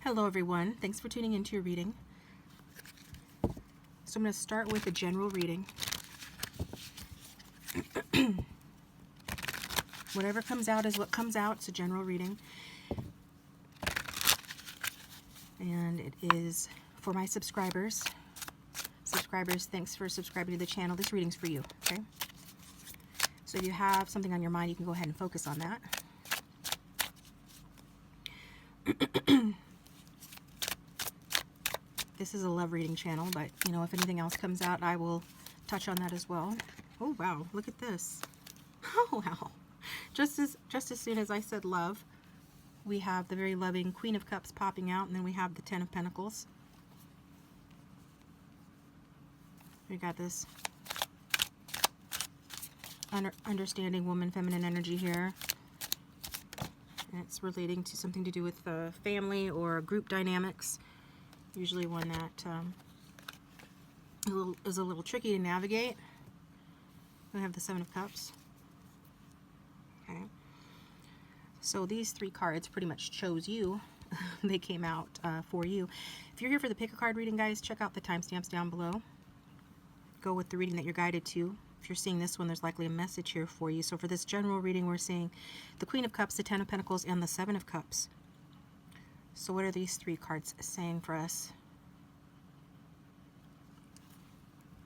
Hello everyone, thanks for tuning into your reading. So I'm going to start with a general reading. Whatever comes out is what comes out. It's a general reading. And it is for my subscribers. Subscribers, thanks for subscribing to the channel. This reading's for you, okay? So if you have something on your mind, you can go ahead and focus on that. This is a love reading channel, but you know, if anything else comes out, I will touch on that as well. Oh wow, look at this. Oh wow. Just as soon as I said love, we have the very loving Queen of Cups popping out, and then we have the Ten of Pentacles. We got this understanding woman, feminine energy here. And it's relating to something to do with family or group dynamics. Usually one that is a little tricky to navigate. We have the Seven of Cups. Okay. So these three cards pretty much chose you. They came out for you. If you're here for the pick a card reading, guys, check out the timestamps down below. Go with the reading that you're guided to. If you're seeing this one, there's likely a message here for you. So for this general reading, we're seeing the Queen of Cups, the Ten of Pentacles, and the Seven of Cups. So what are these three cards saying for us?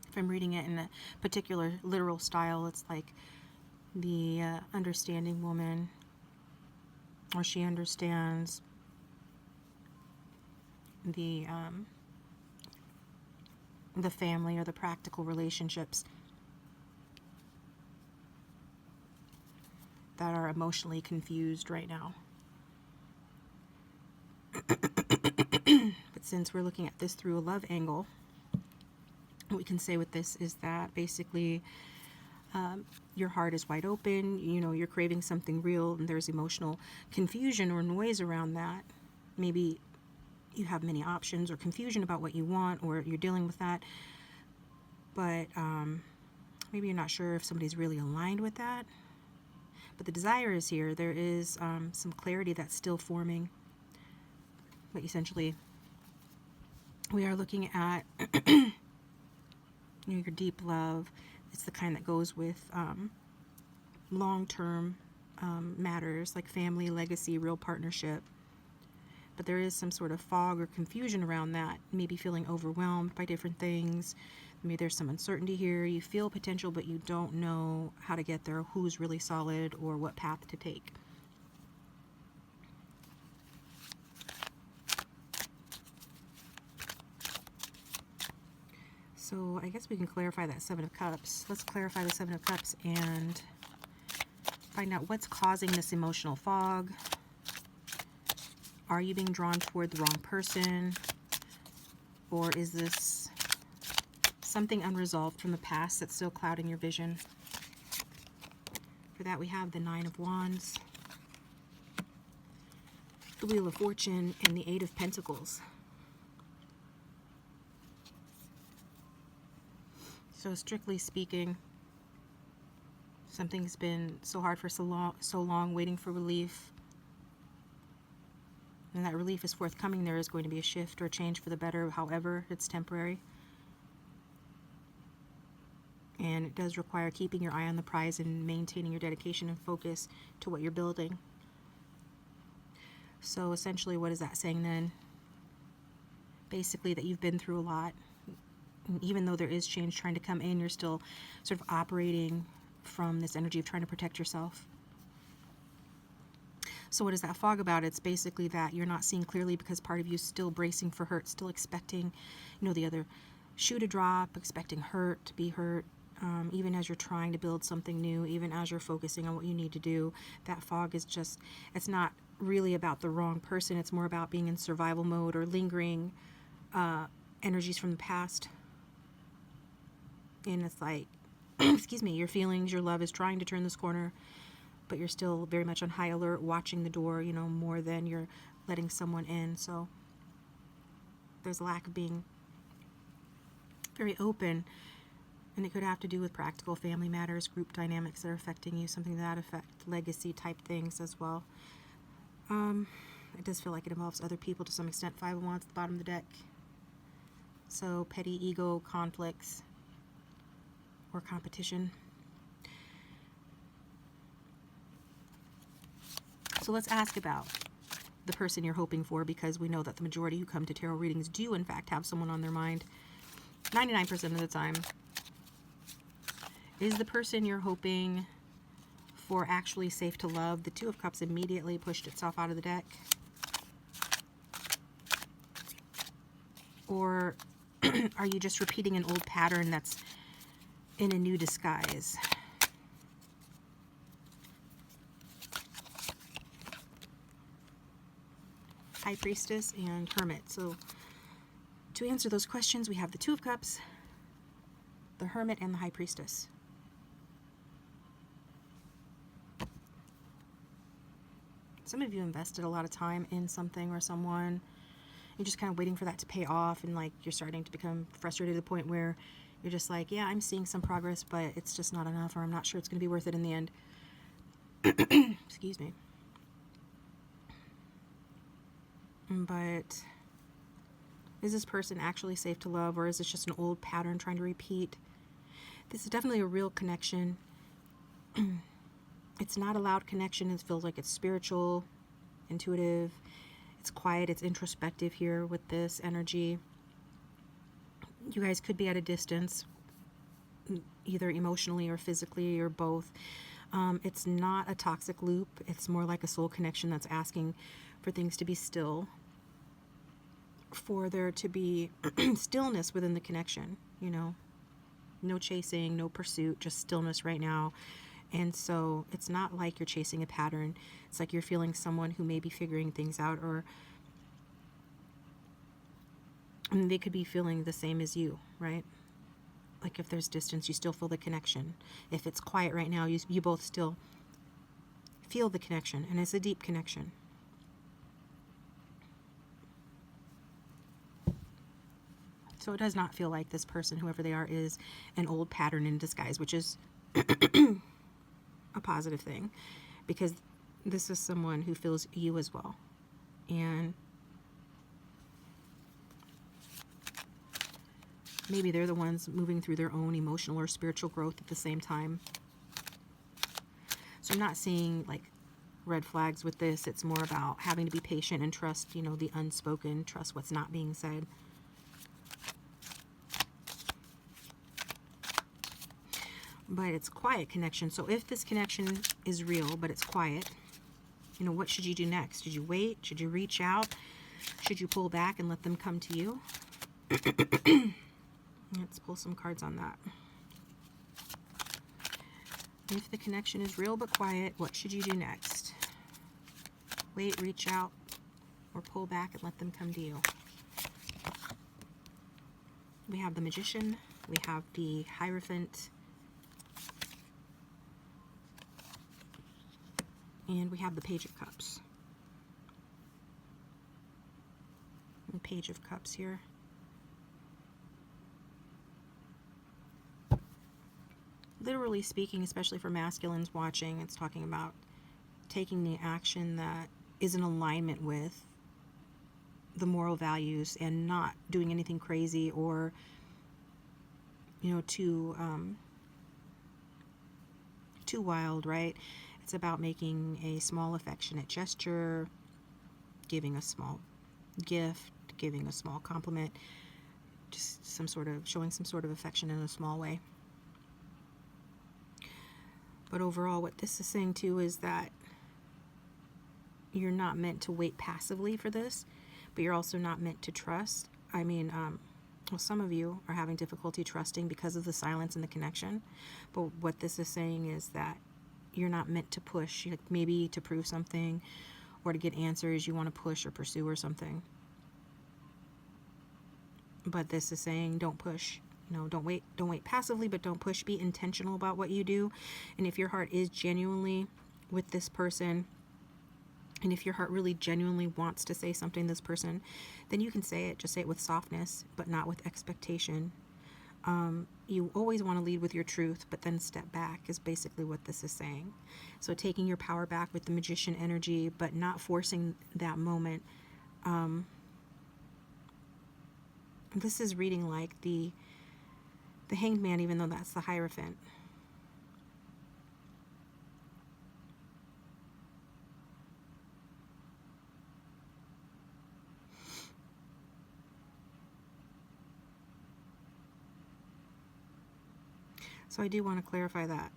If I'm reading it in a particular literal style, it's like the understanding woman, or she understands the family or the practical relationships that are emotionally confused right now. But since we're looking at this through a love angle, what we can say with this is that basically your heart is wide open, you know, you're craving something real, and there's emotional confusion or noise around that. Maybe you have many options or confusion about what you want, or you're dealing with that, but maybe you're not sure if somebody's really aligned with that. But the desire is here. There is some clarity that's still forming. But essentially, we are looking at you know, your deep love. It's the kind that goes with long-term matters like family, legacy, real partnership. But there is some sort of fog or confusion around that. Maybe feeling overwhelmed by different things. Maybe there's some uncertainty here. You feel potential, but you don't know how to get there, who's really solid, or what path to take. So I guess we can clarify that Seven of Cups. Let's clarify the Seven of Cups and find out what's causing this emotional fog. Are you being drawn toward the wrong person? Or is this something unresolved from the past that's still clouding your vision? For that, we have the Nine of Wands, the Wheel of Fortune, and the Eight of Pentacles. So strictly speaking, something's been so hard for so long, waiting for relief. And that relief is forthcoming. There is going to be a shift or change for the better. However, it's temporary. And it does require keeping your eye on the prize and maintaining your dedication and focus to what you're building. So essentially, what is that saying then? Basically that you've been through a lot. And even though there is change trying to come in, you're still sort of operating from this energy of trying to protect yourself. So what is that fog about? It's basically that you're not seeing clearly because part of you is still bracing for hurt, still expecting, you know, the other shoe to drop, expecting hurt to be hurt. Even as you're trying to build something new, even as you're focusing on what you need to do, that fog is just, it's not really about the wrong person. It's more about being in survival mode or lingering energies from the past. And it's like, excuse me, your feelings, your love is trying to turn this corner, but you're still very much on high alert, watching the door, you know, more than you're letting someone in. So there's a lack of being very open. And it could have to do with practical family matters, group dynamics that are affecting you, something that affect legacy type things as well. it does feel like it involves other people to some extent. Five of Wands at the bottom of the deck. So petty ego conflicts or competition. So let's ask about the person you're hoping for, because we know that the majority who come to tarot readings do in fact have someone on their mind 99% of the time. Is the person you're hoping for actually safe to love? The Two of Cups immediately pushed itself out of the deck. Or are you just repeating an old pattern that's in a new disguise? High Priestess and Hermit. So to answer those questions, we have the Two of Cups, the Hermit, and the High Priestess. Some of you invested a lot of time in something or someone. You're just kind of waiting for that to pay off, and like you're starting to become frustrated to the point where you're just like, yeah, I'm seeing some progress, but it's just not enough, or I'm not sure it's going to be worth it in the end. Excuse me. But is this person actually safe to love, or is this just an old pattern trying to repeat? This is definitely a real connection. It's not a loud connection. It feels like it's spiritual, intuitive. It's quiet. It's introspective here with this energy. You guys could be at a distance, either emotionally or physically or both. It's not a toxic loop. It's more like a soul connection that's asking for things to be still, for there to be stillness within the connection, you know, no chasing, no pursuit, just stillness right now. And so it's not like you're chasing a pattern. It's like you're feeling someone who may be figuring things out, or they could be feeling the same as you, right? Like if there's distance, you still feel the connection. If it's quiet right now, you both still feel the connection, and it's a deep connection. So it does not feel like this person, whoever they are, is an old pattern in disguise, which is a positive thing, because this is someone who feels you as well. And maybe they're the ones moving through their own emotional or spiritual growth at the same time. So I'm not seeing like red flags with this. It's more about having to be patient and trust, you know, the unspoken, trust what's not being said. But it's quiet connection. So if this connection is real, but it's quiet, you know, what should you do next? Should you wait? Should you reach out? Should you pull back and let them come to you? Let's pull some cards on that. If the connection is real but quiet, what should you do next? Wait, reach out, or pull back and let them come to you? We have the Magician. We have the Hierophant. And we have the Page of Cups. And Page of Cups here. Literally speaking, especially for masculines watching, it's talking about taking the action that is in alignment with the moral values and not doing anything crazy or, you know, too wild, right? It's about making a small affectionate gesture, giving a small gift, giving a small compliment, just showing some sort of affection in a small way. But overall, what this is saying too is that you're not meant to wait passively for this, but you're also not meant to trust. I mean, well, some of you are having difficulty trusting because of the silence and the connection. But what this is saying is that you're not meant to push, maybe to prove something or to get answers you want to push or pursue or something. But this is saying don't push. No, don't wait passively, but don't push. Be intentional about what you do. And if your heart is genuinely with this person, and if your heart really genuinely wants to say something to this person, then you can say it. Just say it with softness, but not with expectation. you always want to lead with your truth, but then step back is basically what this is saying. So taking your power back with the magician energy, but not forcing that moment. This is reading like the Hanged Man, even though that's the Hierophant. So I do want to clarify that.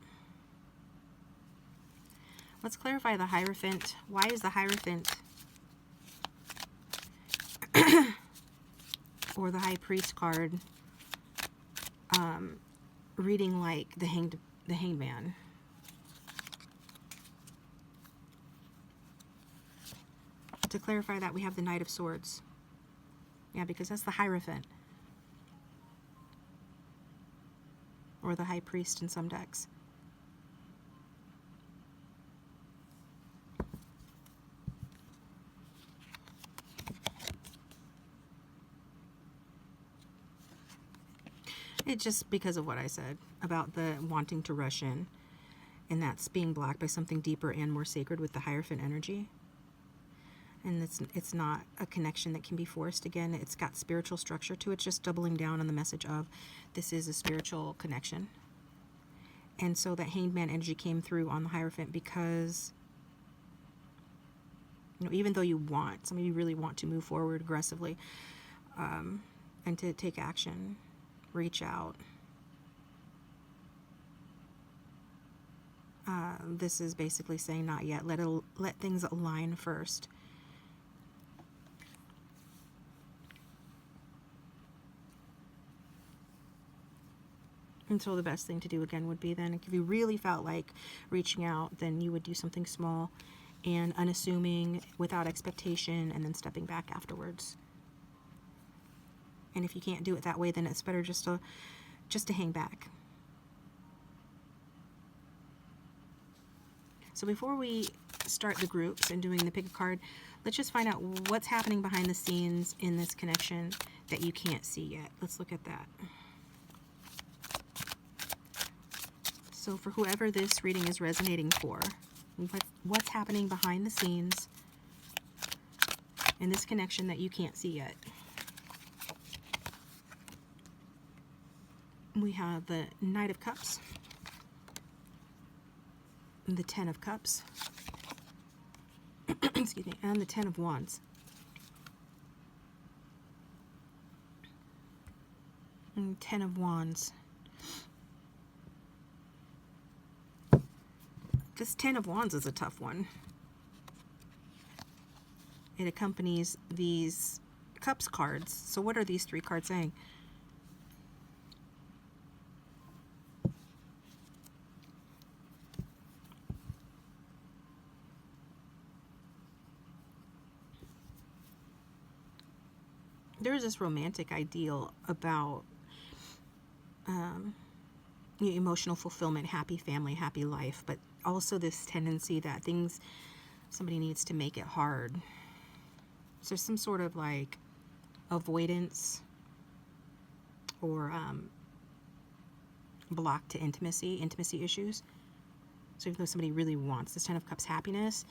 Let's clarify the Hierophant. Why is the Hierophant or the High Priest card reading like the Hanged Man? To clarify that, we have the Knight of Swords. Yeah, because that's the Hierophant. Or the High Priest in some decks. It's just because of what I said about the wanting to rush in, and that's being blocked by something deeper and more sacred with the Hierophant energy. And it's not a connection that can be forced. Again, it's got spiritual structure to it, just doubling down on the message of this is a spiritual connection. And so that Hanged Man energy came through on the Hierophant because, you know, even though some of you really want to move forward aggressively and to take action, reach out, this is basically saying not yet. Let things align first. And so the best thing to do again would be then, if you really felt like reaching out, then you would do something small and unassuming, without expectation, and then stepping back afterwards. And if you can't do it that way, then it's better just to hang back. So before we start the groups and doing the pick a card, let's just find out what's happening behind the scenes in this connection that you can't see yet. Let's look at that. So for whoever this reading is resonating for, what's happening behind the scenes in this connection that you can't see yet? We have the Knight of Cups, the Ten of Cups, excuse me, and the Ten of Wands. And Ten of Wands. This Ten of Wands is a tough one. It accompanies these Cups cards. So what are these three cards saying? There's this romantic ideal about emotional fulfillment, happy family, happy life, but also this tendency that somebody needs to make it hard. So there's some sort of like avoidance or block to intimacy issues. So even though somebody really wants this Ten of Cups happiness,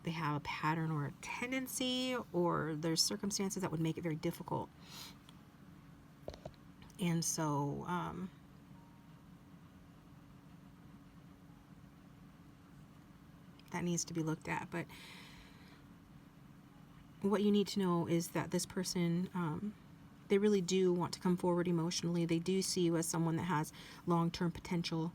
they have a pattern or a tendency, or there's circumstances that would make it very difficult. And so that needs to be looked at. But what you need to know is that this person, they really do want to come forward emotionally. They do see you as someone that has long-term potential.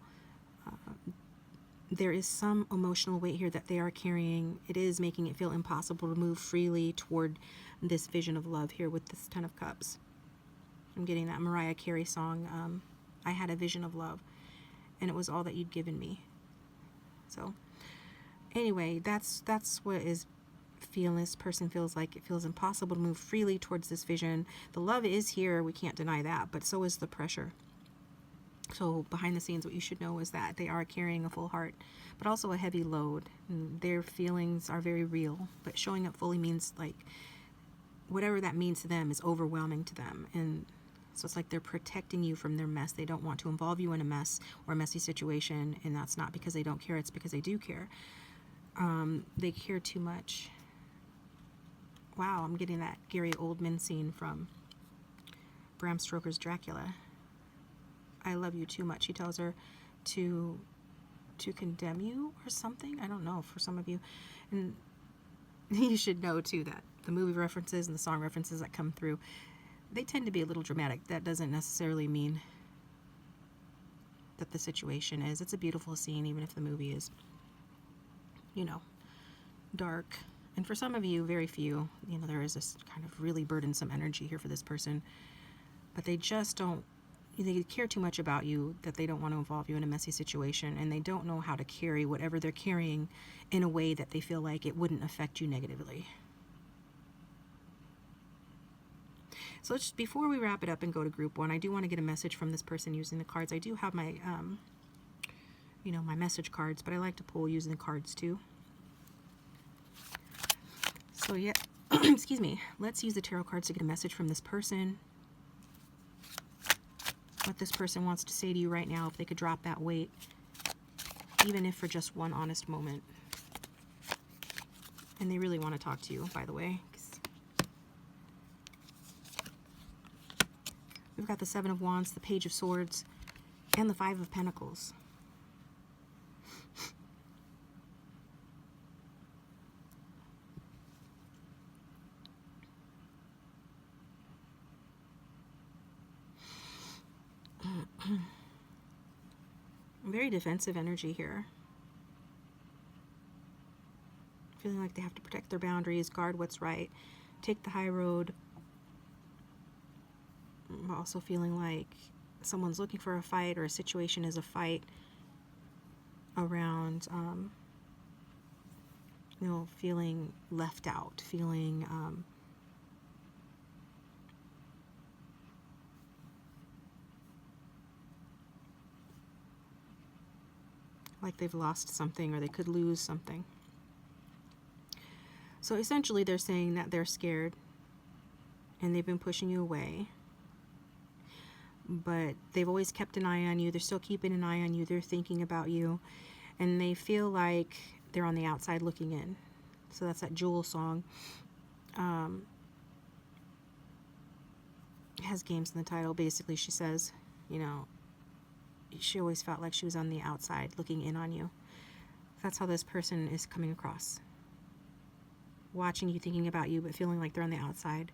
There is some emotional weight here that they are carrying. It is making it feel impossible to move freely toward this vision of love here with this Ten of Cups. I'm getting that Mariah Carey song, I had a vision of love, and it was all that you'd given me. So anyway, that's what is feeling. This person feels like it feels impossible to move freely towards this vision. The love is here, we can't deny that, but so is the pressure. So behind the scenes, what you should know is that they are carrying a full heart, but also a heavy load. And their feelings are very real, but showing up fully means like whatever that means to them is overwhelming to them. And So it's like they're protecting you from their mess. They don't want to involve you in a mess or a messy situation, and that's not because they don't care, it's because they do care. They care too much. Wow, I'm getting that Gary Oldman scene from Bram Stoker's Dracula. I love you too much. He tells her to condemn you or something. I don't know, for some of you. And you should know too that the movie references and the song references that come through, they tend to be a little dramatic. That doesn't necessarily mean that the situation is. It's a beautiful scene, even if the movie is, you know, dark. And for some of you, very few, you know, there is this kind of really burdensome energy here for this person. But they just don't, they care too much about you that they don't want to involve you in a messy situation, and they don't know how to carry whatever they're carrying in a way that they feel like it wouldn't affect you negatively. So let's, before we wrap it up and go to group one, I do want to get a message from this person using the cards. I do have my, you know, my message cards, but I like to pull using the cards too. So yeah, excuse me, let's use the tarot cards to get a message from this person. What this person wants to say to you right now, if they could drop that weight, even if for just one honest moment. And they really want to talk to you, by the way. We've got the Seven of Wands, the Page of Swords, and the Five of Pentacles. Very defensive energy here. Feeling like they have to protect their boundaries, guard what's right, take the high road. Also feeling like someone's looking for a fight, or a situation is a fight around, you know, feeling left out, feeling like they've lost something, or they could lose something. So essentially they're saying that they're scared and they've been pushing you away, but they've always kept an eye on you. They're still keeping an eye on you. They're thinking about you, and they feel like they're on the outside looking in. So that's that Jewel song. It has games in the title. Basically, she says, you know, she always felt like she was on the outside looking in on you. That's how this person is coming across. Watching you, thinking about you, but feeling like they're on the outside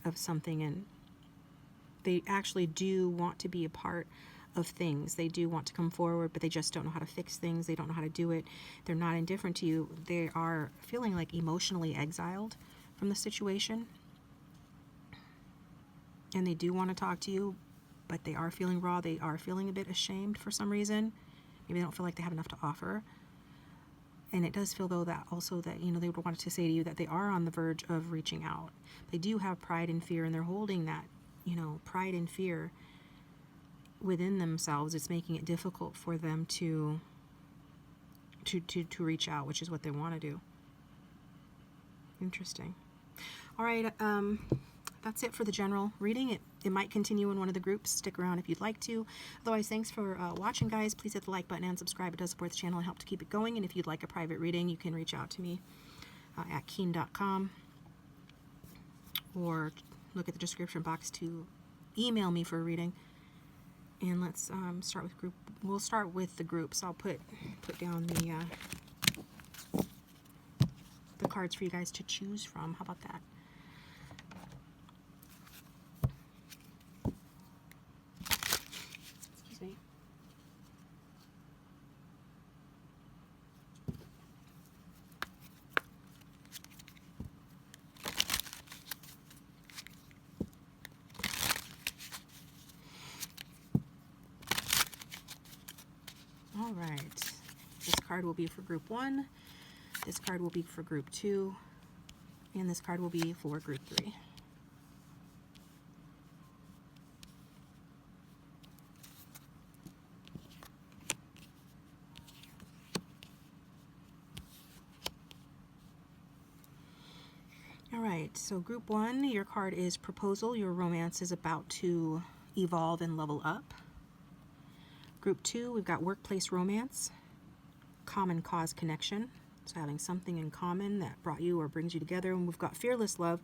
of something, and they actually do want to be a part of things. They do want to come forward, but they just don't know how to fix things. They don't know how to do it. They're not indifferent to you. They are feeling like emotionally exiled from the situation. And they do want to talk to you, but they are feeling raw. They are feeling a bit ashamed for some reason. Maybe they don't feel like they have enough to offer. And it does feel, though, that also that, you know, they would want to say to you that they are on the verge of reaching out. They do have pride and fear, and they're holding that, you know, pride and fear within themselves. It's making it difficult for them to reach out, which is what they want to do. Interesting. All right, that's it for the general reading. It might continue in one of the groups. Stick around if you'd like to. Otherwise, thanks for watching, guys. Please hit the like button and subscribe. It does support the channel and help to keep it going. And if you'd like a private reading, you can reach out to me at keen.com, or look at the description box to email me for a reading. And let's start with group. We'll start with the groups. I'll put down the cards for you guys to choose from. How about that? Excuse me. All right. This card will be for group 1. This card will be for group 2. And this card will be for group 3. All right. right, so group 1, your card is proposal. Your romance is about to evolve and level up. Group 2, we've got workplace romance, common cause connection. So having something in common that brought you or brings you together. And we've got fearless love,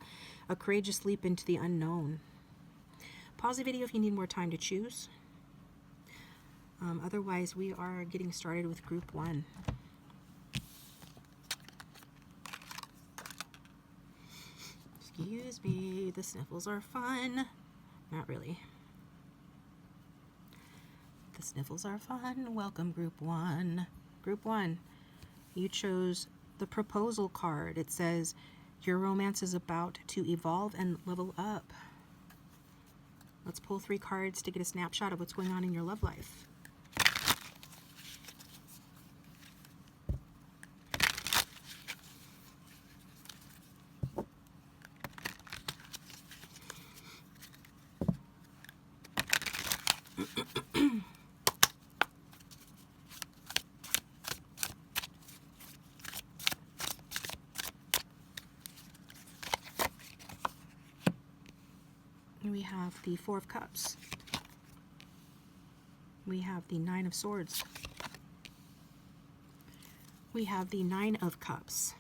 a courageous leap into the unknown. Pause the video if you need more time to choose. Otherwise, we are getting started with group 1. Excuse me, the sniffles are fun. Not really. The sniffles are fun. Welcome, group 1. Group 1, you chose the proposal card. It says, your romance is about to evolve and level up. Let's pull 3 cards to get a snapshot of what's going on in your love life. We have the 4 of Cups. We have the 9 of Swords. We have the 9 of Cups.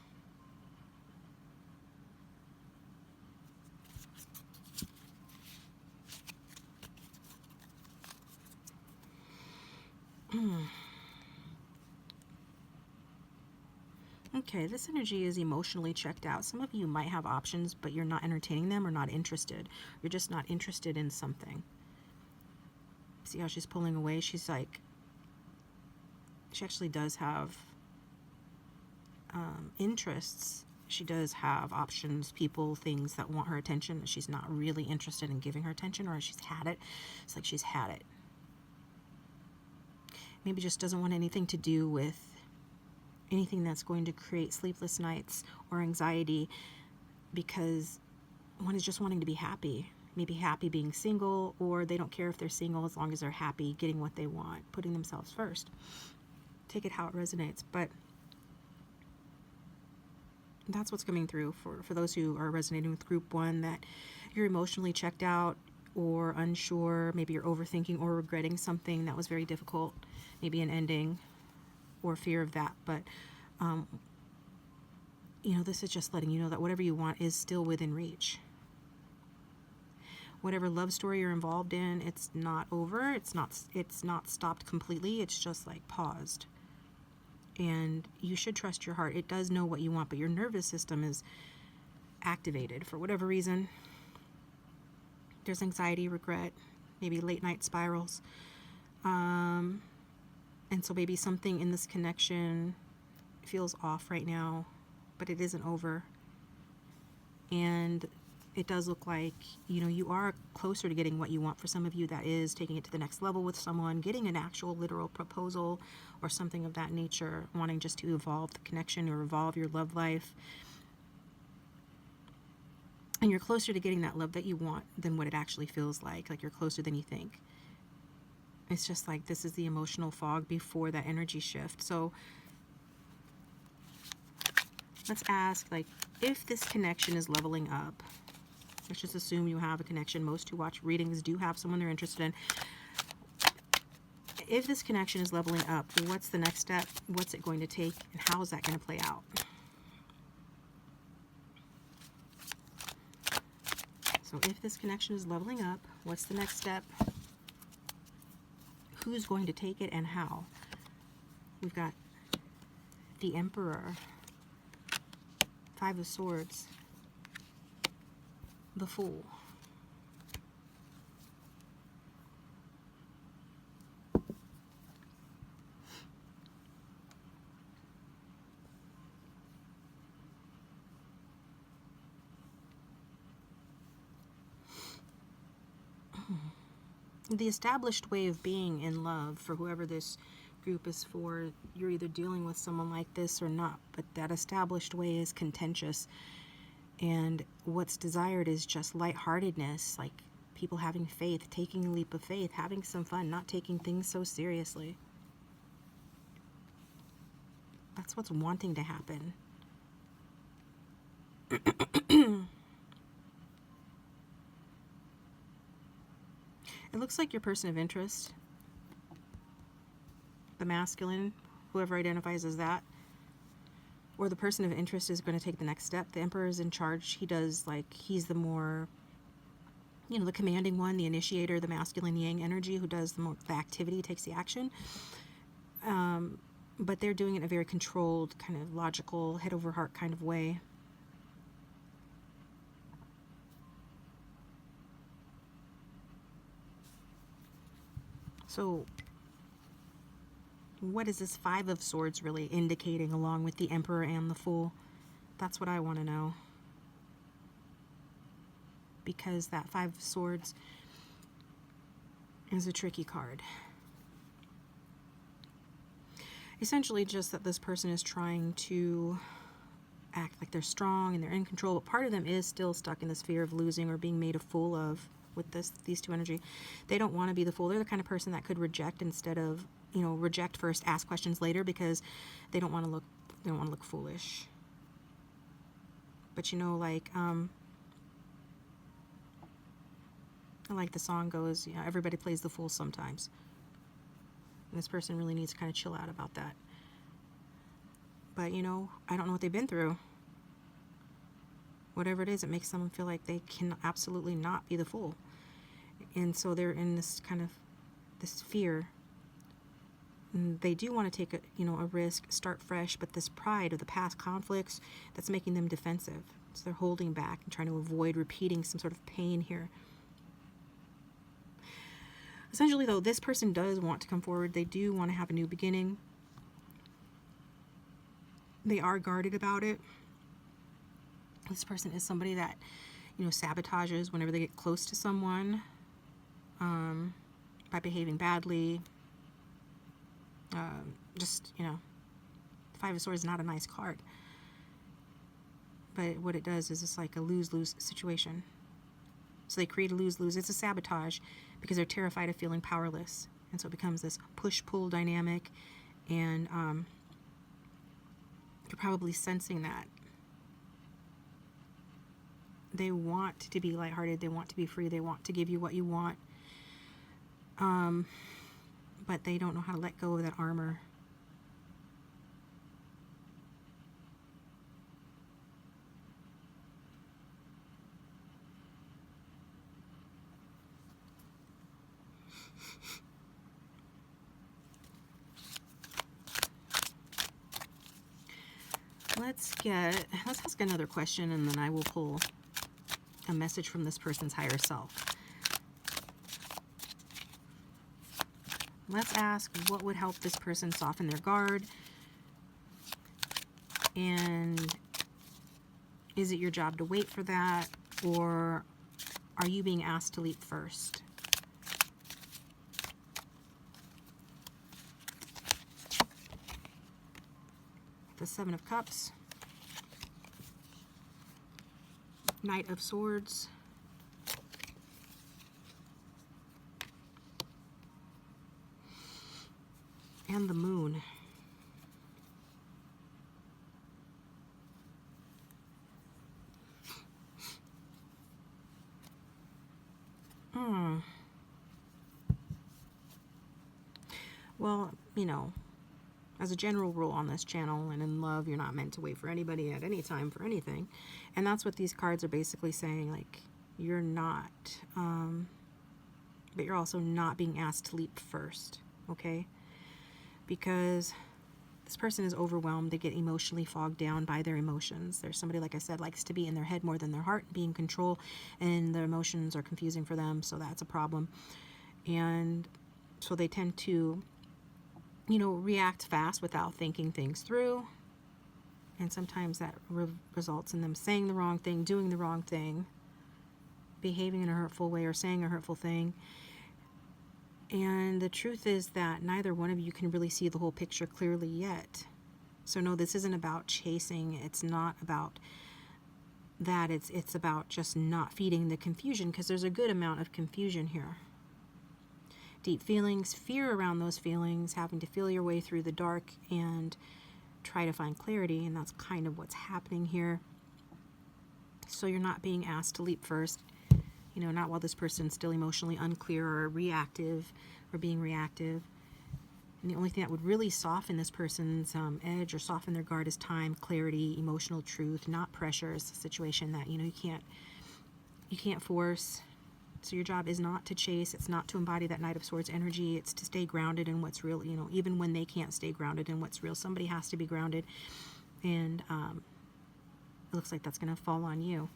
Okay, this energy is emotionally checked out. Some of you might have options, but you're not entertaining them or not interested. You're just not interested in something. See how she's pulling away? She's like, she actually does have interests. She does have options, people, things that want her attention that she's not really interested in giving her attention, or she's had it. It's like she's had it. Maybe just doesn't want anything to do with anything that's going to create sleepless nights or anxiety, because one is just wanting to be happy. Maybe happy being single, or they don't care if they're single as long as they're happy getting what they want, putting themselves first. Take it how it resonates, but that's what's coming through for those who are resonating with group 1, that you're emotionally checked out or unsure. Maybe you're overthinking or regretting something that was very difficult, maybe an ending or fear of that. But you know, this is just letting you know that whatever you want is still within reach. Whatever love story you're involved in, it's not over. It's not stopped completely. It's just like paused. And you should trust your heart. It does know what you want, but your nervous system is activated for whatever reason. There's anxiety, regret, maybe late night spirals. And so maybe something in this connection feels off right now, but it isn't over. And it does look like, you know, you are closer to getting what you want. For some of you, that is taking it to the next level with someone, getting an actual literal proposal or something of that nature, wanting just to evolve the connection or evolve your love life. And you're closer to getting that love that you want than what it actually feels like you're closer than you think. It's just like this is the emotional fog before that energy shift. So let's ask, like, if this connection is leveling up, let's just assume you have a connection. Most who watch readings do have someone they're interested in. If this connection is leveling up, what's the next step? What's it going to take? And how is that going to play out? So if this connection is leveling up, what's the next step? Who's going to take it and how? We've got the Emperor, 5 of Swords, the Fool. The established way of being in love, for whoever this group is for, you're either dealing with someone like this or not, but that established way is contentious. And what's desired is just lightheartedness, like people having faith, taking a leap of faith, having some fun, not taking things so seriously. That's what's wanting to happen. It looks like your person of interest, the masculine, whoever identifies as that, or the person of interest is going to take the next step. The Emperor is in charge. He does, like, he's the more, you know, the commanding one, the initiator, the masculine yang energy, who does the activity, takes the action. But they're doing it in a very controlled, kind of logical, head over heart kind of way. So what is this Five of Swords really indicating, along with the Emperor and the Fool? That's what I want to know. Because that Five of Swords is a tricky card. Essentially just that this person is trying to act like they're strong and they're in control, but part of them is still stuck in this fear of losing or being made a fool of with these two energy. They don't want to be the fool. They're the kind of person that could reject instead of, you know, reject first, ask questions later, because they don't want to look foolish. But you know, like the song goes, you know, everybody plays the fool sometimes. And this person really needs to kind of chill out about that. But, you know, I don't know what they've been through. Whatever it is, it makes someone feel like they can absolutely not be the fool. And so they're in this kind of, this fear. And they do want to take a risk, start fresh, but this pride of the past conflicts, that's making them defensive. So they're holding back and trying to avoid repeating some sort of pain here. Essentially, though, this person does want to come forward. They do want to have a new beginning. They are guarded about it. This person is somebody that, you know, sabotages whenever they get close to someone, by behaving badly. Just, you know, Five of Swords is not a nice card. But what it does is it's like a lose-lose situation. So they create a lose-lose. It's a sabotage because they're terrified of feeling powerless. And so it becomes this push-pull dynamic. And you're probably sensing that. They want to be lighthearted. They want to be free. They want to give you what you want. But they don't know how to let go of that armor. Let's ask another question, and then I will pull a message from this person's higher self. Let's ask what would help this person soften their guard. And is it your job to wait for that, or are you being asked to leap first? The Seven of Cups, Knight of Swords, and the Moon. Well, you know, as a general rule on this channel and in love, you're not meant to wait for anybody at any time for anything. And that's what these cards are basically saying. Like, you're not, but you're also not being asked to leap first, okay? Because this person is overwhelmed. They get emotionally fogged down by their emotions. There's somebody, like I said, likes to be in their head more than their heart, be in control, and their emotions are confusing for them, so that's a problem. And so they tend to, you know, react fast without thinking things through. And sometimes that results in them saying the wrong thing, doing the wrong thing, behaving in a hurtful way, or saying a hurtful thing. And the truth is that neither one of you can really see the whole picture clearly yet. So no, this isn't about chasing. It's not about that. It's about just not feeding the confusion, because there's a good amount of confusion here. Deep feelings, fear around those feelings, having to feel your way through the dark and try to find clarity, and that's kind of what's happening here. So you're not being asked to leap first. You know, not while this person's still emotionally unclear or reactive or being reactive. And the only thing that would really soften this person's edge or soften their guard is time, clarity, emotional truth, not pressure. It's a situation that, you know, you can't force. So your job is not to chase. It's not to embody that Knight of Swords energy. It's to stay grounded in what's real, you know, even when they can't stay grounded in what's real. Somebody has to be grounded. And it looks like that's going to fall on you.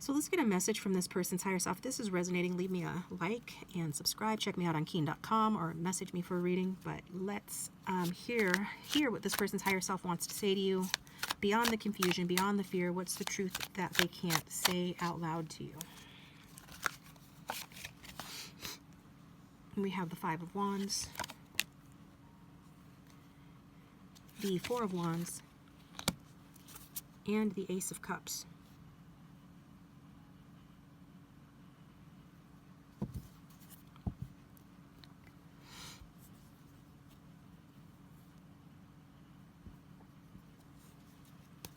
So let's get a message from this person's higher self. If this is resonating, leave me a like and subscribe. Check me out on keen.com or message me for a reading. But let's hear what this person's higher self wants to say to you. Beyond the confusion, beyond the fear, what's the truth that they can't say out loud to you? And we have the Five of Wands, the Four of Wands, and the Ace of Cups.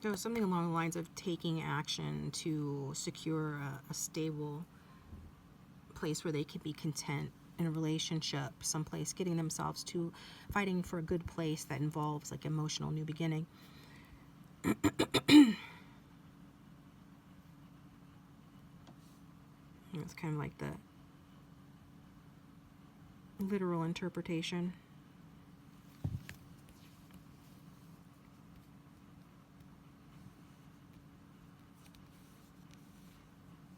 So something along the lines of taking action to secure a stable place where they can be content in a relationship, someplace, getting themselves to fighting for a good place that involves like emotional new beginning. It's kind of like the literal interpretation.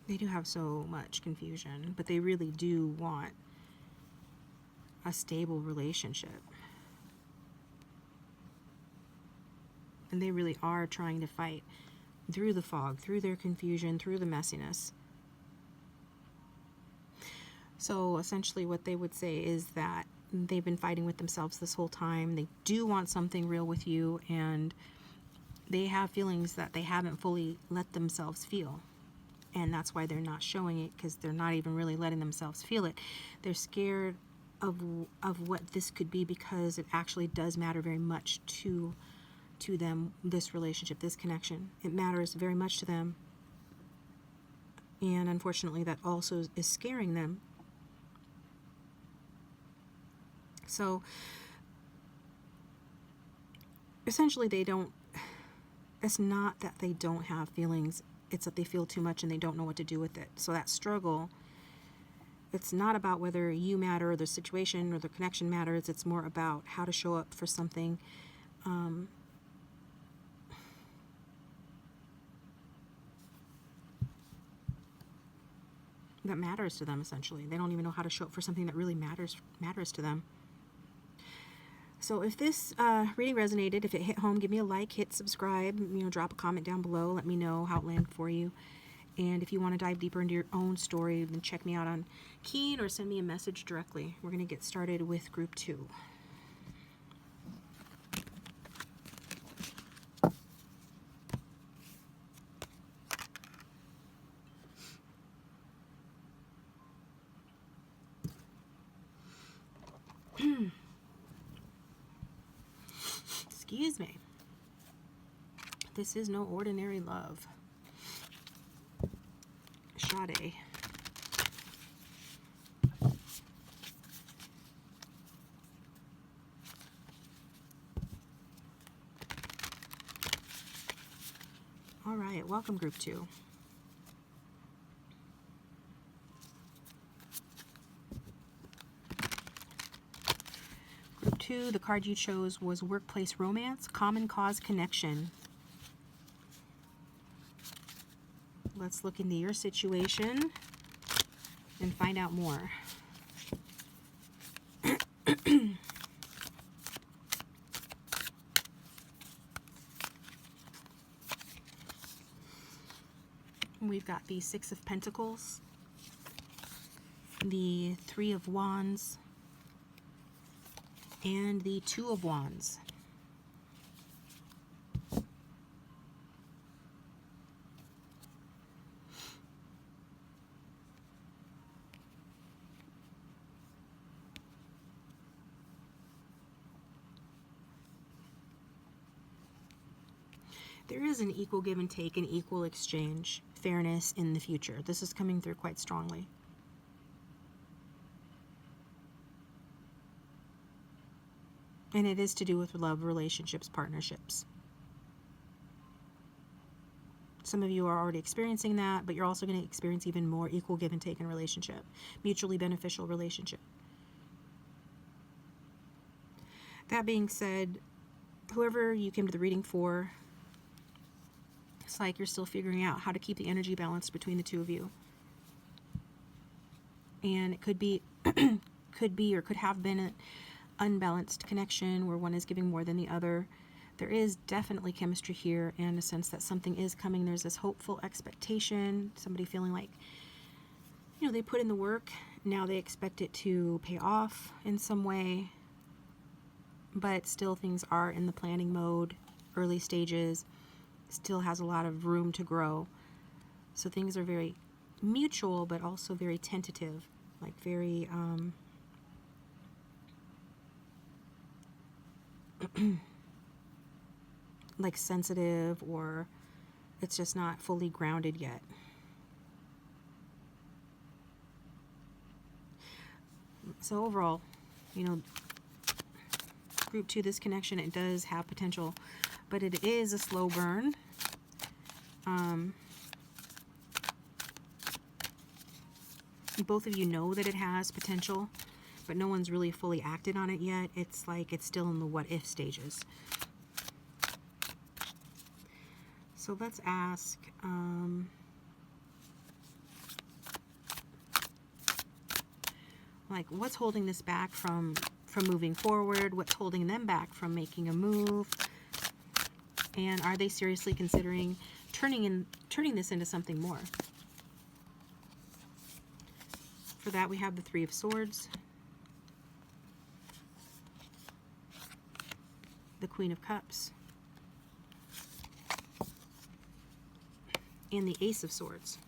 They do have so much confusion, but they really do want a stable relationship. And they really are trying to fight through the fog, through their confusion, through the messiness. So essentially what they would say is that they've been fighting with themselves this whole time. They do want something real with you, and they have feelings that they haven't fully let themselves feel. And that's why they're not showing it, because they're not even really letting themselves feel it. They're scared of what this could be, because it actually does matter very much to them, this relationship, this connection. It matters very much to them. And unfortunately, that also is scaring them. So essentially it's not that they don't have feelings, it's that they feel too much and they don't know what to do with it. So that struggle, it's not about whether you matter or the situation or the connection matters. It's more about how to show up for something that matters to them, essentially. They don't even know how to show up for something that really matters to them. So if this reading resonated, if it hit home, give me a like, hit subscribe, drop a comment down below. Let me know how it landed for you. And if you want to dive deeper into your own story, then check me out on Keen or send me a message directly. We're going to get started with group 2. Excuse me. This is no ordinary love. Sade. All right, welcome group 2. Group 2, the card you chose was Workplace Romance, Common Cause Connection. Let's look into your situation and find out more. We've got the Six of Pentacles, the Three of Wands, and the Two of Wands. There is an equal give and take, an equal exchange, fairness in the future. This is coming through quite strongly. And it is to do with love, relationships, partnerships. Some of you are already experiencing that, but you're also going to experience even more equal give and take in relationship, mutually beneficial relationship. That being said, whoever you came to the reading for, it's like you're still figuring out how to keep the energy balanced between the two of you. And it could be, or could have been an unbalanced connection where one is giving more than the other. There is definitely chemistry here and a sense that something is coming. There's this hopeful expectation, somebody feeling like, you know, they put in the work, now they expect it to pay off in some way, but still things are in the planning mode, early stages, still has a lot of room to grow. So things are very mutual, but also very tentative, like very, like sensitive, or it's just not fully grounded yet. So overall, you know, group 2, this connection, it does have potential, but it is a slow burn. Both of you know that it has potential, but no one's really fully acted on it yet. It's like it's still in the what if stages. So let's ask, like, what's holding this back from moving forward? What's holding them back from making a move? And are they seriously considering turning this into something more? For that, we have the 3 of Swords, the Queen of Cups, and the Ace of Swords.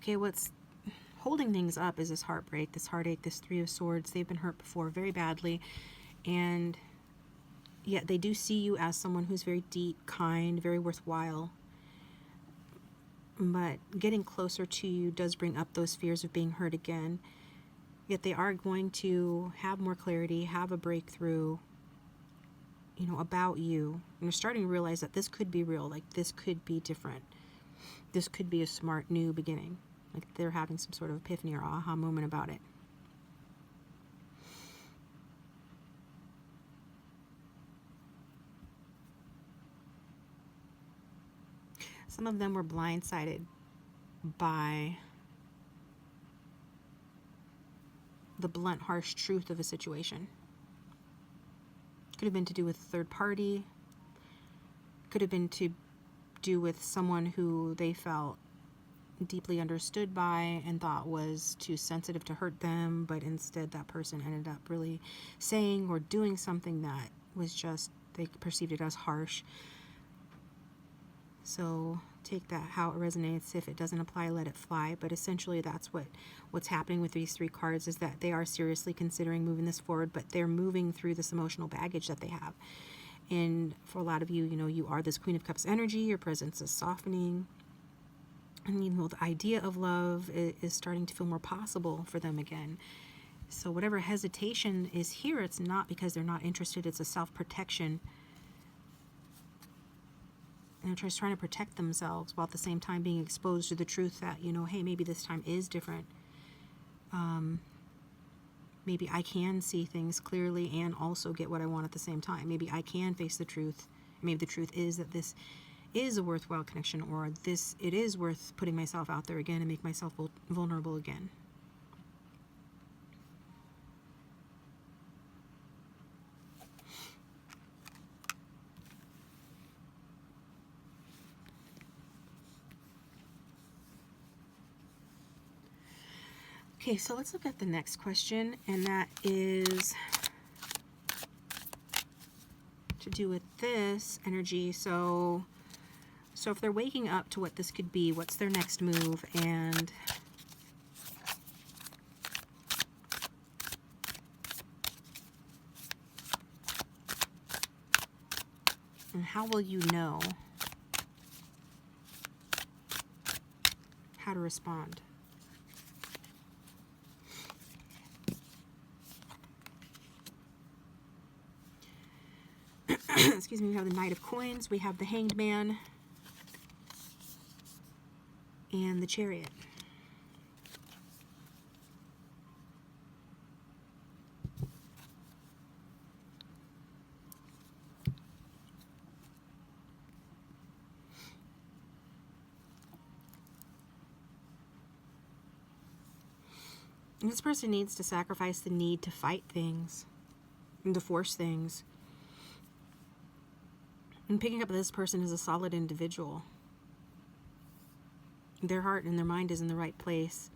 Okay, what's holding things up is this heartbreak, this heartache, this 3 of Swords. They've been hurt before very badly, and yet they do see you as someone who's very deep, kind, very worthwhile. But getting closer to you does bring up those fears of being hurt again. Yet they are going to have more clarity, have a breakthrough, you know, about you. And you're starting to realize that this could be real, like this could be different. This could be a smart new beginning. Like they're having some sort of epiphany or aha moment about it. Some of them were blindsided by the blunt, harsh truth of a situation. Could have been to do with a third party. Could have been to do with someone who they felt deeply understood by and thought was too sensitive to hurt them, but instead that person ended up really saying or doing something that was just, they perceived it as harsh. So take that how it resonates. If it doesn't apply, let it fly. But essentially that's what's happening with these 3 cards, is that they are seriously considering moving this forward, but they're moving through this emotional baggage that they have. And for a lot of you, you know, you are this Queen of Cups energy. Your presence is softening. And, you know, the idea of love is starting to feel more possible for them again. So whatever hesitation is here, it's not because they're not interested. It's a self-protection. And they're just trying to protect themselves while at the same time being exposed to the truth that, you know, hey, maybe this time is different. Maybe I can see things clearly and also get what I want at the same time. Maybe I can face the truth. Maybe the truth is that this is a worthwhile connection, or it is worth putting myself out there again and make myself vulnerable again. Okay, so let's look at the next question, and that is to do with this energy. So if they're waking up to what this could be, what's their next move? And And how will you know how to respond? Excuse me, we have the Knight of Coins, we have the Hanged Man, and the Chariot. This person needs to sacrifice the need to fight things and to force things. And picking up this person is a solid individual. Their heart and their mind is in the right place.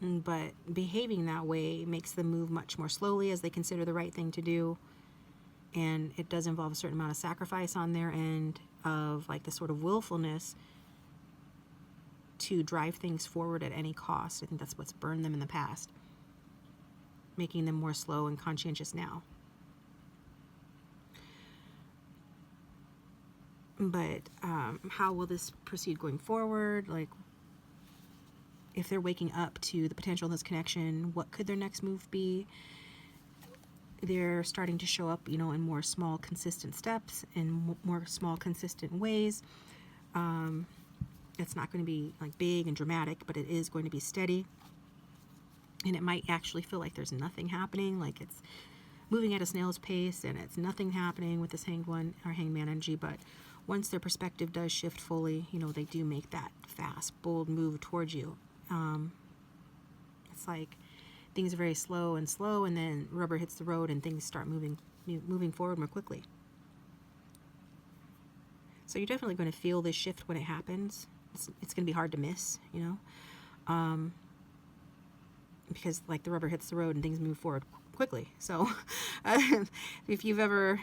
But behaving that way makes them move much more slowly as they consider the right thing to do. And it does involve a certain amount of sacrifice on their end of like the sort of willfulness to drive things forward at any cost. I think that's what's burned them in the past, making them more slow and conscientious now. But how will this proceed going forward? Like, if they're waking up to the potential of this connection, what could their next move be? They're starting to show up, in more small, consistent steps, in more small, consistent ways. It's not going to be like big and dramatic, but it is going to be steady. And it might actually feel like there's nothing happening, like it's moving at a snail's pace and it's nothing happening with this hanged one or hangman energy. But once their perspective does shift fully, they do make that fast, bold move towards you. It's like things are very slow, and then rubber hits the road and things start moving forward more quickly. So you're definitely going to feel this shift when it happens. It's going to be hard to miss, because like the rubber hits the road and things move forward quickly. So if you've ever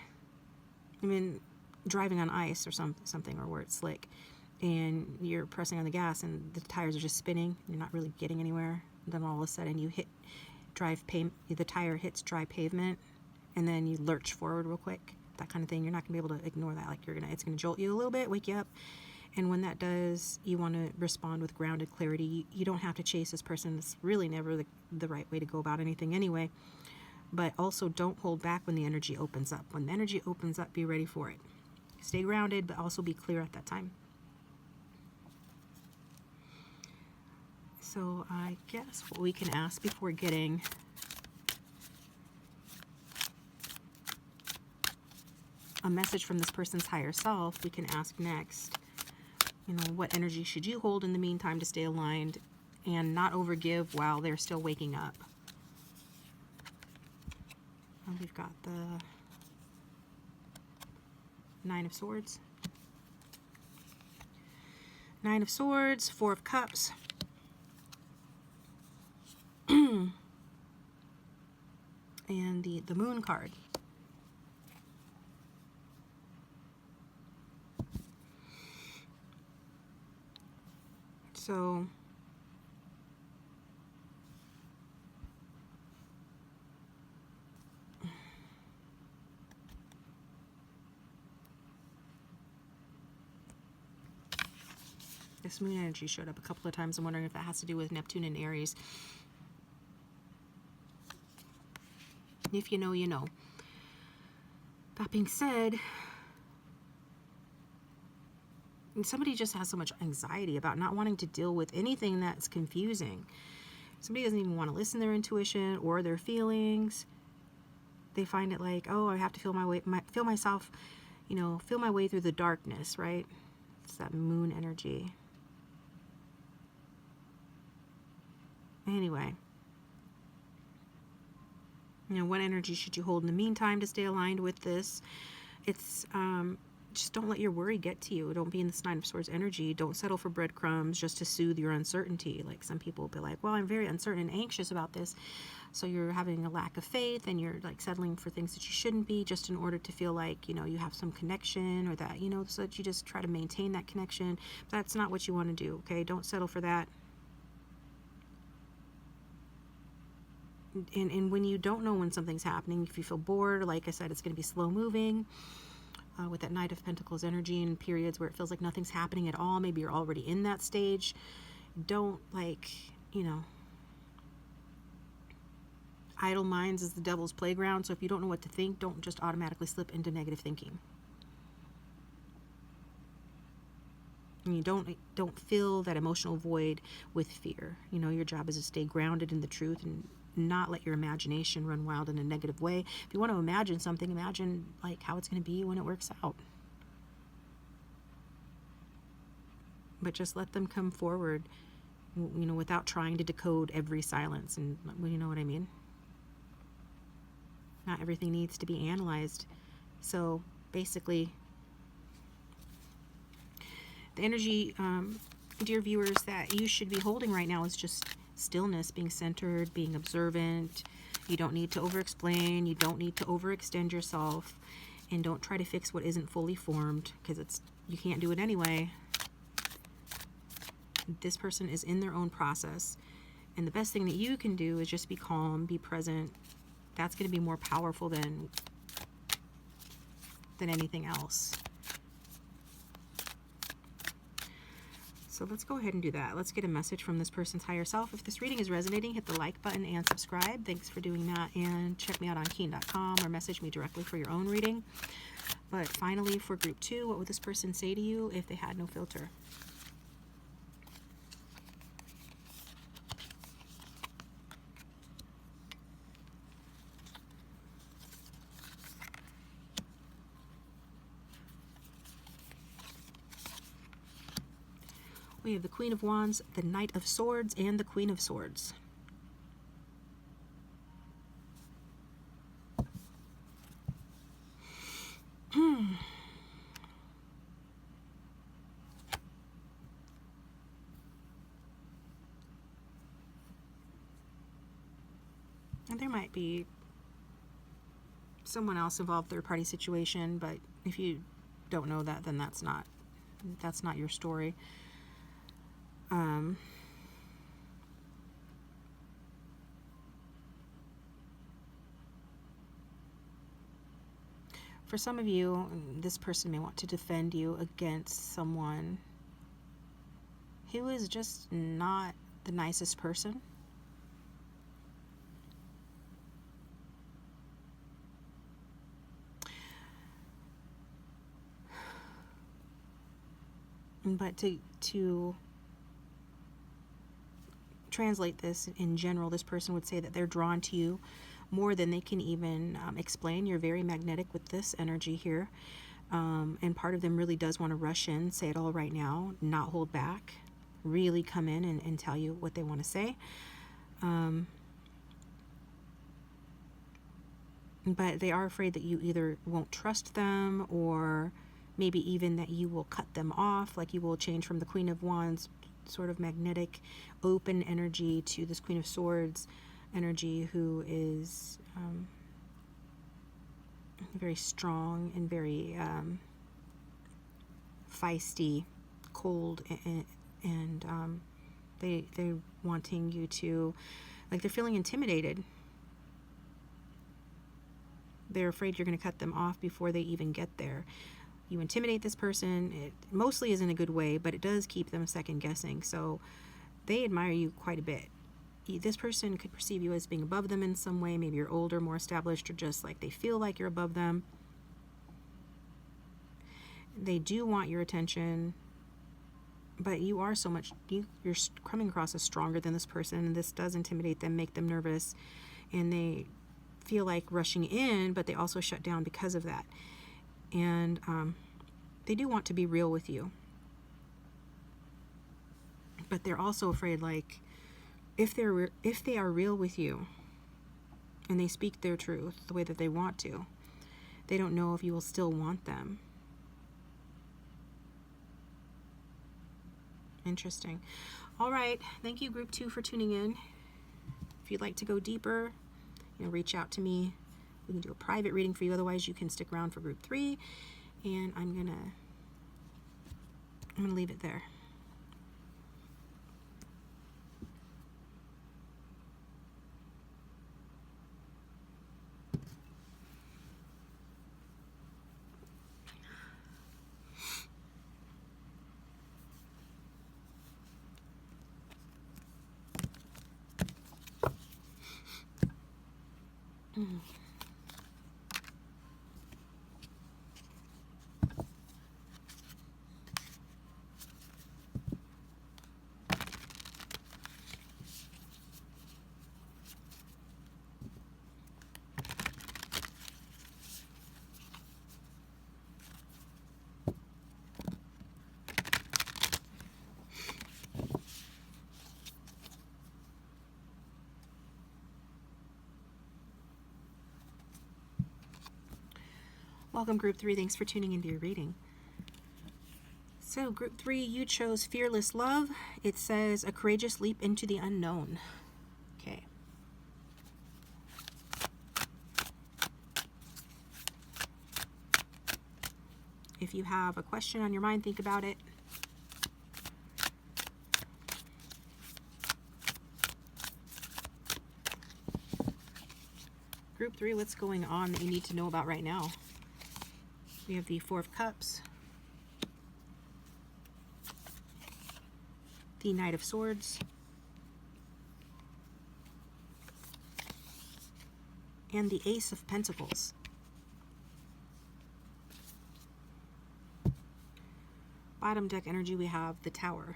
been driving on ice or something, or where it's slick and you're pressing on the gas and the tires are just spinning, you're not really getting anywhere, and then all of a sudden you hit the tire hits dry pavement, and then you lurch forward real quick, that kind of thing. You're not going to be able to ignore that. Like it's going to jolt you a little bit, wake you up. And when that does, you want to respond with grounded clarity. You don't have to chase this person. It's really never the right way to go about anything anyway. But also don't hold back when the energy opens up. When the energy opens up, be ready for it. Stay grounded, but also be clear at that time. So I guess what we can ask before getting a message from this person's higher self, we can ask next, what energy should you hold in the meantime to stay aligned and not overgive while they're still waking up? And we've got the Nine of Swords. Nine of Swords, Four of Cups. And the Moon card. So this moon energy showed up a couple of times. I'm wondering if that has to do with Neptune and Aries. If you know, you know. That being said, somebody just has so much anxiety about not wanting to deal with anything that's confusing. Somebody doesn't even want to listen to their intuition or their feelings. They find it like, oh, I have to feel my way through the darkness, right? It's that moon energy. Anyway, what energy should you hold in the meantime to stay aligned with this? It's just don't let your worry get to you. Don't be in this Nine of Swords energy. Don't settle for breadcrumbs just to soothe your uncertainty. Like some people will be like, well, I'm very uncertain and anxious about this. So you're having a lack of faith and you're like settling for things that you shouldn't be just in order to feel like, you have some connection or that, so that you just try to maintain that connection. That's not what you want to do, okay? Don't settle for that. And when you don't know when something's happening, if you feel bored, like I said, it's going to be slow moving. With that Knight of Pentacles energy, and periods where it feels like nothing's happening at all, maybe you're already in that stage. Don't, like, you know, idle minds is the devil's playground. So if you don't know what to think, don't just automatically slip into negative thinking. And you don't fill that emotional void with fear. You know, your job is to stay grounded in the truth and not let your imagination run wild in a negative way. If you want to imagine something, imagine like how it's going to be when it works out. But just let them come forward, you know, without trying to decode every silence. And you know what I mean? Not everything needs to be analyzed. So basically, the energy, dear viewers, that you should be holding right now is just stillness, being centered, being observant. You don't need to over-explain. You don't need to overextend yourself. And don't try to fix what isn't fully formed, because you can't do it anyway. This person is in their own process. And the best thing that you can do is just be calm, be present. That's going to be more powerful than anything else. So let's go ahead and do that. Let's get a message from this person's higher self. If this reading is resonating, hit the like button and subscribe. Thanks for doing that. And check me out on keen.com or message me directly for your own reading. But finally, for group 2, what would this person say to you if they had no filter? We have the Queen of Wands, the Knight of Swords, and the Queen of Swords. And there might be someone else involved, third-party situation, but if you don't know that, then that's not your story. For some of you, this person may want to defend you against someone who is just not the nicest person. But to translate this in general, this person would say that they're drawn to you more than they can even explain. You're very magnetic with this energy here. And part of them really does want to rush in, say it all right now, not hold back, really come in and tell you what they want to say. But they are afraid that you either won't trust them, or maybe even that you will cut them off, like you will change from the Queen of Wands, sort of magnetic, open energy, to this Queen of Swords energy, who is very strong and very feisty, cold, and they're wanting you to, like, they're feeling intimidated. They're afraid you're going to cut them off before they even get there. You intimidate this person. It mostly is in a good way, but it does keep them second guessing. So they admire you quite a bit. This person could perceive you as being above them in some way. Maybe you're older, more established, or just like they feel like you're above them. They do want your attention, but you are so much, you're coming across as stronger than this person, and this does intimidate them, make them nervous, and they feel like rushing in, but they also shut down because of that. And they do want to be real with you, but they're also afraid, like, if they are real with you and they speak their truth the way that they want to, they don't know if you will still want them. Interesting. All right. Thank you, Group 2, for tuning in. If you'd like to go deeper, reach out to me. We can do a private reading for you. Otherwise, you can stick around for Group 3. And I'm gonna leave it there. Welcome, Group 3. Thanks for tuning into your reading. So, Group 3, you chose Fearless Love. It says, a courageous leap into the unknown. Okay. If you have a question on your mind, think about it. Group 3, what's going on that you need to know about right now? We have the Four of Cups, the Knight of Swords, and the Ace of Pentacles. Bottom deck energy, we have the Tower.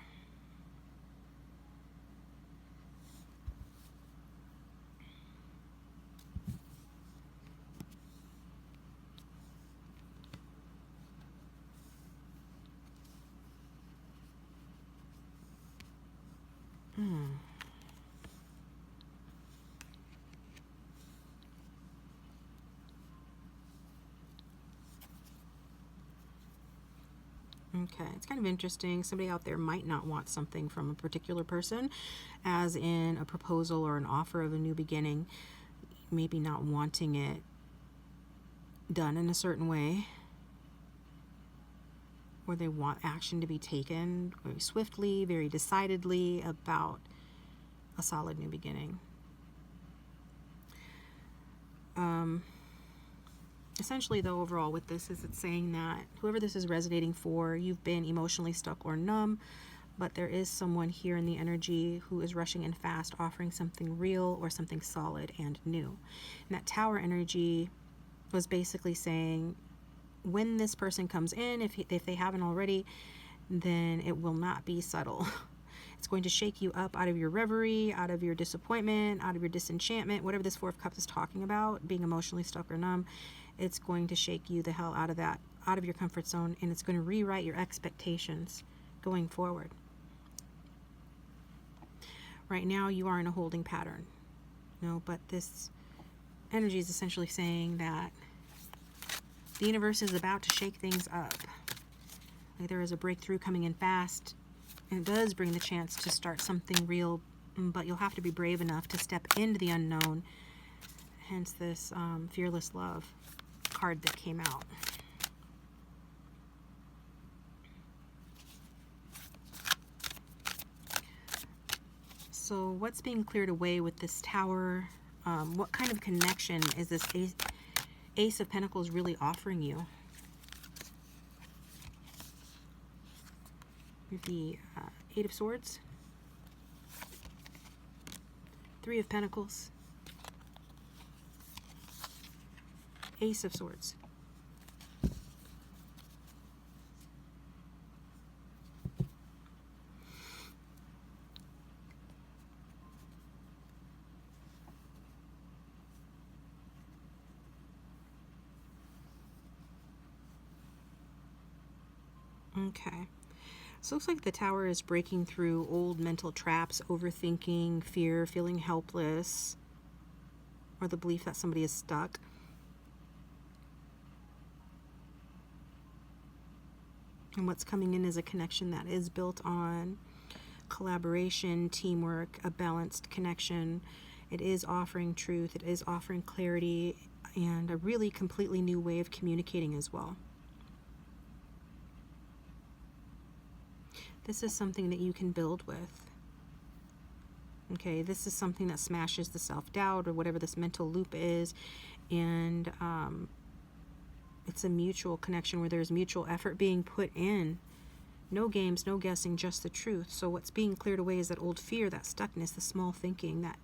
Okay, it's kind of interesting. Somebody out there might not want something from a particular person, as in a proposal or an offer of a new beginning, maybe not wanting it done in a certain way, or they want action to be taken very swiftly, very decidedly about a solid new beginning. Essentially, though, overall with this is it's saying that whoever this is resonating for, you've been emotionally stuck or numb, but there is someone here in the energy who is rushing in fast, offering something real or something solid and new. And that Tower energy was basically saying, when this person comes in, if they haven't already, then it will not be subtle. It's going to shake you up out of your reverie, out of your disappointment, out of your disenchantment, whatever this Four of Cups is talking about, being emotionally stuck or numb. It's going to shake you the hell out of that, out of your comfort zone, and it's going to rewrite your expectations going forward. Right now, you are in a holding pattern, but this energy is essentially saying that the universe is about to shake things up. Like there is a breakthrough coming in fast, and it does bring the chance to start something real, but you'll have to be brave enough to step into the unknown. Hence this Fearless Love card that came out. So what's being cleared away with this Tower? What kind of connection is this Ace of Pentacles really offering you? The Eight of Swords, Three of Pentacles, Ace of Swords. Okay. So it looks like the Tower is breaking through old mental traps, overthinking, fear, feeling helpless, or the belief that somebody is stuck. And what's coming in is a connection that is built on collaboration, teamwork, a balanced connection. It is offering truth, it is offering clarity, and a really completely new way of communicating as well. This is something that you can build with. Okay, this is something that smashes the self-doubt or whatever this mental loop is, and it's a mutual connection where there's mutual effort being put in. No games, no guessing, just the truth. So what's being cleared away is that old fear, that stuckness, the small thinking, that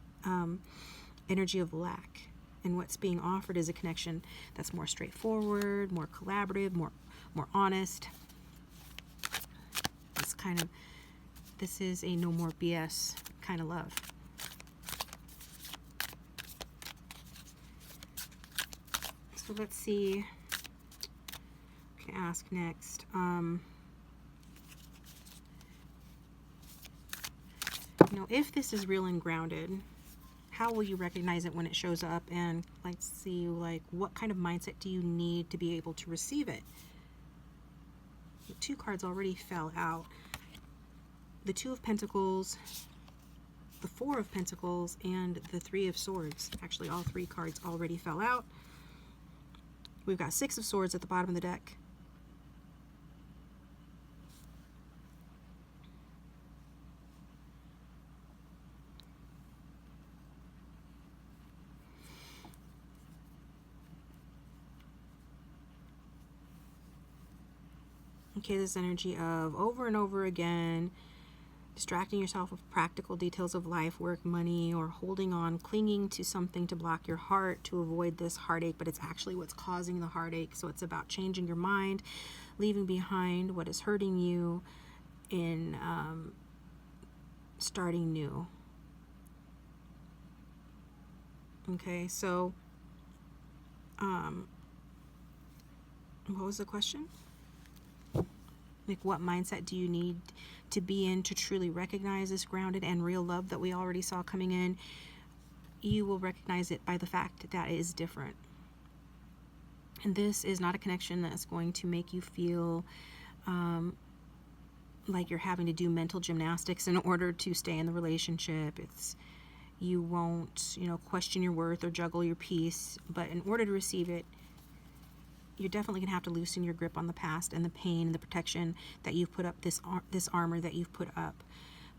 energy of lack. And what's being offered is a connection that's more straightforward, more collaborative, more honest. This is a no more BS kind of love. So let's see. I can ask next. If this is real and grounded, How will you recognize it when it shows up? And let's see, like, what kind of mindset do you need to be able to receive it? The 2 cards already fell out. The 2 of Pentacles, the 4 of Pentacles, and the 3 of Swords. Actually, all 3 cards already fell out. We've got 6 of Swords at the bottom of the deck. Okay, this energy of over and over again, distracting yourself with practical details of life, work, money, or holding on, clinging to something to block your heart to avoid this heartache, but it's actually what's causing the heartache. So it's about changing your mind, leaving behind what is hurting you, and starting new. Okay, so what was the question? Like, what mindset do you need to be in to truly recognize this grounded and real love that we already saw coming in? You will recognize it by the fact that it is different. And this is not a connection that's going to make you feel like you're having to do mental gymnastics in order to stay in the relationship. You won't, question your worth or juggle your peace. But in order to receive it, you're definitely going to have to loosen your grip on the past and the pain and the protection that you've put up, this armor that you've put up,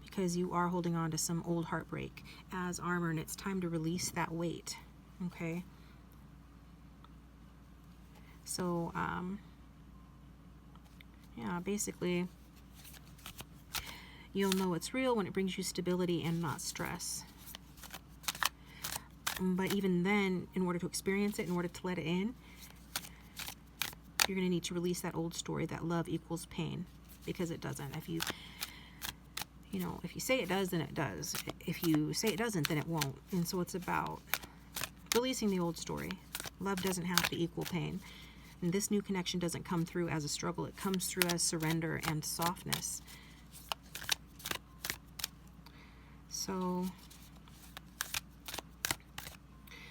because you are holding on to some old heartbreak as armor, and it's time to release that weight. Okay, so yeah, basically you'll know it's real when it brings you stability and not stress. But even then, in order to experience it, in order to let it in, you're going to need to release that old story that love equals pain, because it doesn't. If you say it does, then it does. If you say it doesn't, then it won't. And so it's about releasing the old story. Love doesn't have to equal pain. And this new connection doesn't come through as a struggle. It comes through as surrender and softness. So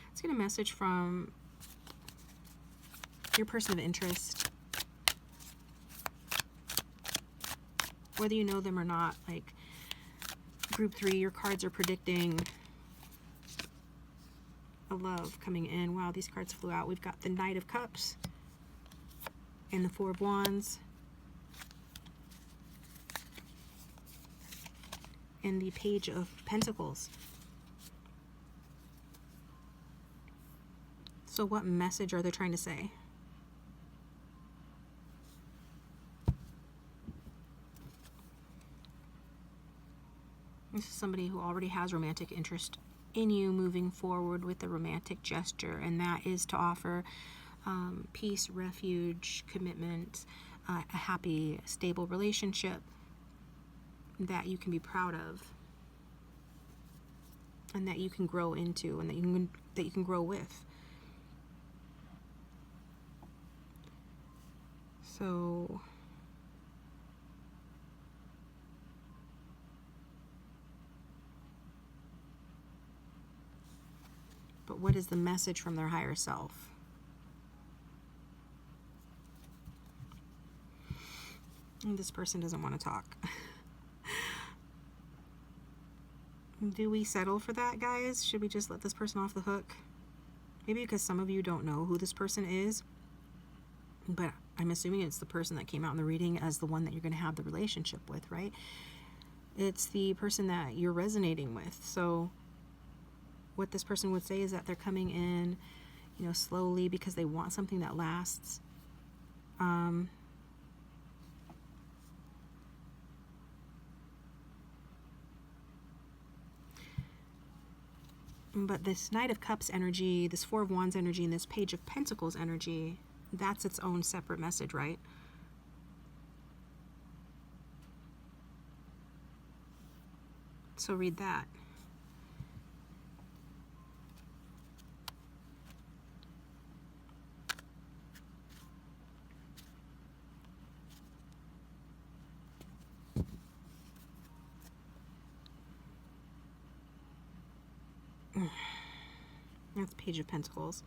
let's get a message from your person of interest, whether you know them or not. Like group 3, your cards are predicting a love coming in. Wow, these cards flew out. We've got the Knight of Cups and the 4 of Wands and the Page of Pentacles. So what message are they trying to say? This is somebody who already has romantic interest in you, moving forward with a romantic gesture, and that is to offer peace, refuge, commitment, a happy, stable relationship that you can be proud of, and that you can grow into, and that you can grow with. So but what is the message from their higher self? And this person doesn't want to talk. Do we settle for that, guys? Should we just let this person off the hook? Maybe because some of you don't know who this person is, but I'm assuming it's the person that came out in the reading as the one that you're going to have the relationship with, right? It's the person that you're resonating with. So what this person would say is that they're coming in, slowly, because they want something that lasts. But this Knight of Cups energy, this 4 of Wands energy, and this Page of Pentacles energy, that's its own separate message, right? So read that. That's Page of Pentacles.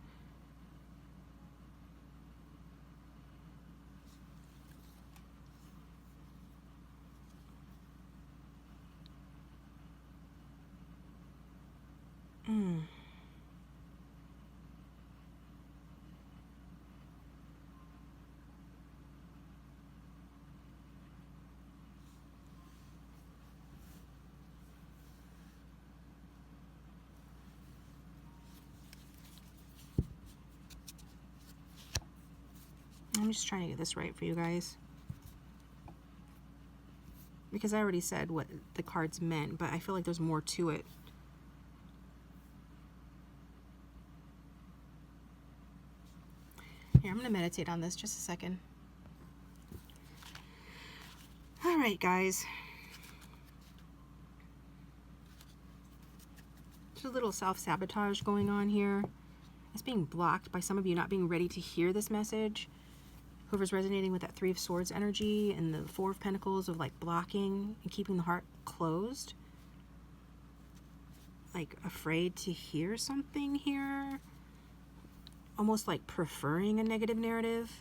I'm just trying to get this right for you guys, because I already said what the cards meant, but I feel like there's more to it. Here, I'm going to meditate on this just a second. All right, guys. There's a little self-sabotage going on here. It's being blocked by some of you not being ready to hear this message. Whoever's resonating with that Three of Swords energy and the Four of Pentacles of like blocking and keeping the heart closed. Like afraid to hear something here. Almost like preferring a negative narrative.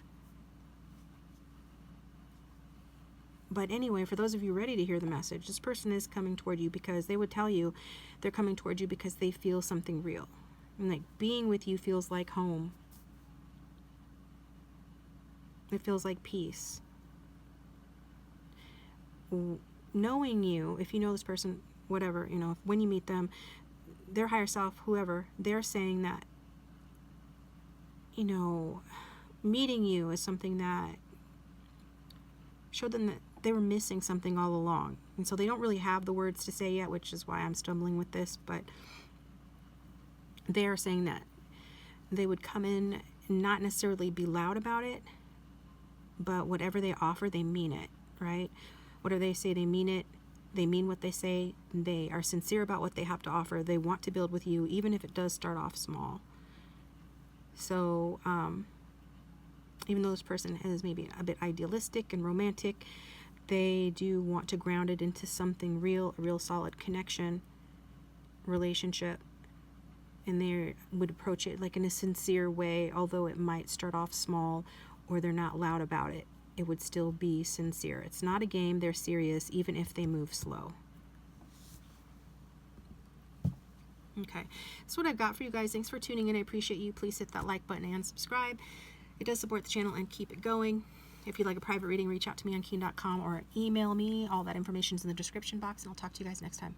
But anyway, for those of you ready to hear the message, this person is coming toward you because they would tell you they're coming toward you because they feel something real. And like being with you feels like home. It feels like peace. Knowing you, if you know this person, whatever, you know, when you meet them, their higher self, whoever, they're saying that, you know, meeting you is something that showed them that they were missing something all along. And so they don't really have the words to say yet, which is why I'm stumbling with this, but they are saying that they would come in and not necessarily be loud about it, but whatever they offer, they mean it, right? Whatever they say, they mean it. They mean what they say. They are sincere about what they have to offer. They want to build with you, even if it does start off small. So, even though this person is maybe a bit idealistic and romantic, they do want to ground it into something real, a real solid connection, relationship. And they would approach it like in a sincere way, although it might start off small or they're not loud about it. It would still be sincere. It's not a game. They're serious, even if they move slow. Okay, that's what I've got for you guys. Thanks for tuning in. I appreciate you. Please hit that like button and subscribe. It does support the channel and keep it going. If you'd like a private reading, reach out to me on keen.com or email me. All that information is in the description box, and I'll talk to you guys next time.